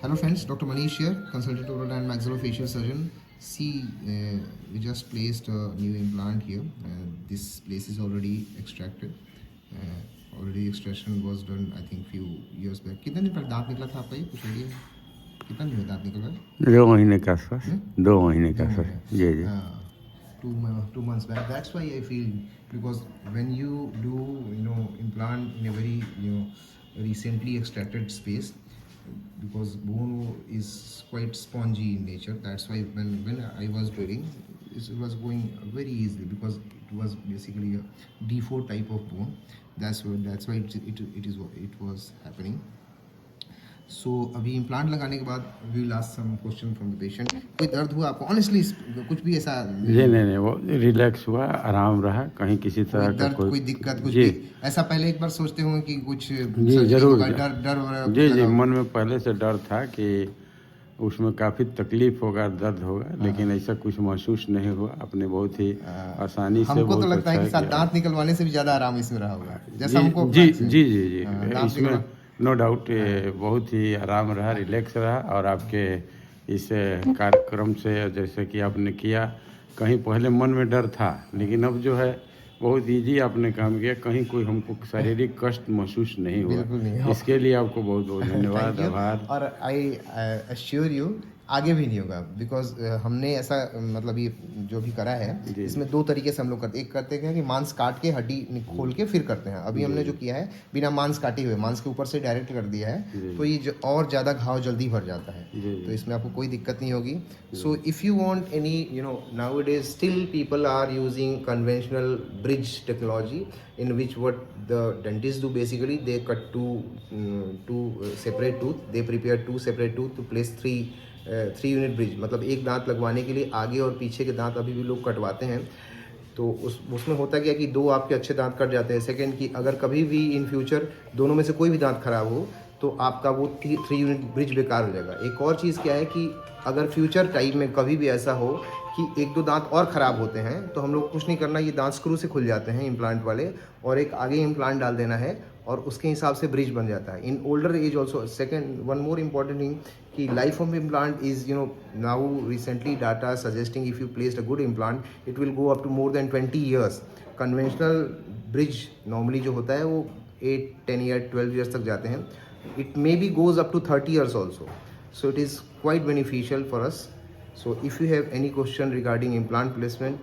Hello friends, Dr. Manish here, consultant oral and maxillofacial surgeon. See, we just placed a new implant here. This place is already extracted. Already extraction was done, I think, few years back. कितने दिन पहले दांत निकला था आपका ये कुछ idea? कितना दिन में दांत निकला है? 2 महीने के आसपास 2 महीने के आसपास जी जी 2 months back. That's why I feel, because when you do implant in a very recently extracted space, because bone is quite spongy in nature. That's why when I was drilling, it was going very easily because it was basically a D4 type of bone. That's why it was happening. सो अभी implant लगाने के बाद we will ask some question from the patient. कोई दर्द हुआ आपको honestly, कुछ भी ऐसा? जी नहीं वो रिलैक्स हुआ, आराम रहा, कहीं किसी तरह का दर्द, कोई दिक्कत, कुछ जी भी ऐसा? पहले एक बार सोचते होंगे कि कुछ जी जरूर डर जी जी मन में पहले से डर था कि उसमें काफ़ी तकलीफ होगा, दर्द होगा, लेकिन ऐसा कुछ महसूस नहीं हुआ. आपने बहुत ही आसानी से, हमको तो लगता है कि साथ दांत निकलवाने से भी ज़्यादा आराम इसमें रहा होगा, जैसा हमको. जी जी जी जी इसमें नो डाउट बहुत ही आराम रहा, रिलैक्स रहा. और आपके इस कार्यक्रम से जैसे कि आपने किया, कहीं पहले मन में डर था, लेकिन अब जो है बहुत इजी आपने काम किया, कहीं कोई हमको शारीरिक कष्ट महसूस नहीं हुआ. इसके लिए आपको बहुत बहुत धन्यवाद, आभार. और आई एश्योर यू आगे भी नहीं होगा, बिकॉज हमने ऐसा मतलब ये जो भी करा है इसमें दो तरीके से हम लोग करते हैं. एक करते हैं कि मांस काट के हड्डी खोल के फिर करते हैं. अभी हमने जो किया है बिना मांस काटे हुए, मांस के ऊपर से डायरेक्ट कर दिया है, तो ये और ज़्यादा घाव जल्दी भर जाता है, तो इसमें आपको कोई दिक्कत नहीं होगी. So if you want any nowadays still people are using conventional bridge technology, in which what the dentists do basically, they cut two separate tooth, they prepare two separate tooth to place three unit bridge. मतलब एक दांत लगवाने के लिए आगे और पीछे के दांत अभी भी लोग कटवाते हैं. तो उसमें होता क्या कि दो आपके अच्छे दांत कट जाते हैं. सेकंड की अगर कभी भी इन फ्यूचर दोनों में से कोई भी दांत खराब हो तो आपका वो थ्री यूनिट ब्रिज बेकार हो जाएगा. एक और चीज़ क्या है कि अगर फ्यूचर टाइम में कभी भी ऐसा हो कि एक दो दांत और ख़राब होते हैं, तो हम लोग कुछ नहीं करना, ये दांत स्क्रू से खुल जाते हैं इम्प्लांट वाले, और एक आगे इम्प्लांट डाल देना है और उसके हिसाब से ब्रिज बन जाता है. In older age also. Second, one more important thing कि life of implant is now recently data suggesting if you placed a good implant it will go up to more than 20 years. Conventional bridge normally जो होता है वो 8, 10 year, 12 years तक जाते हैं. It may be goes up to 30 years also. So it is quite beneficial for us. So if you have any question regarding implant placement,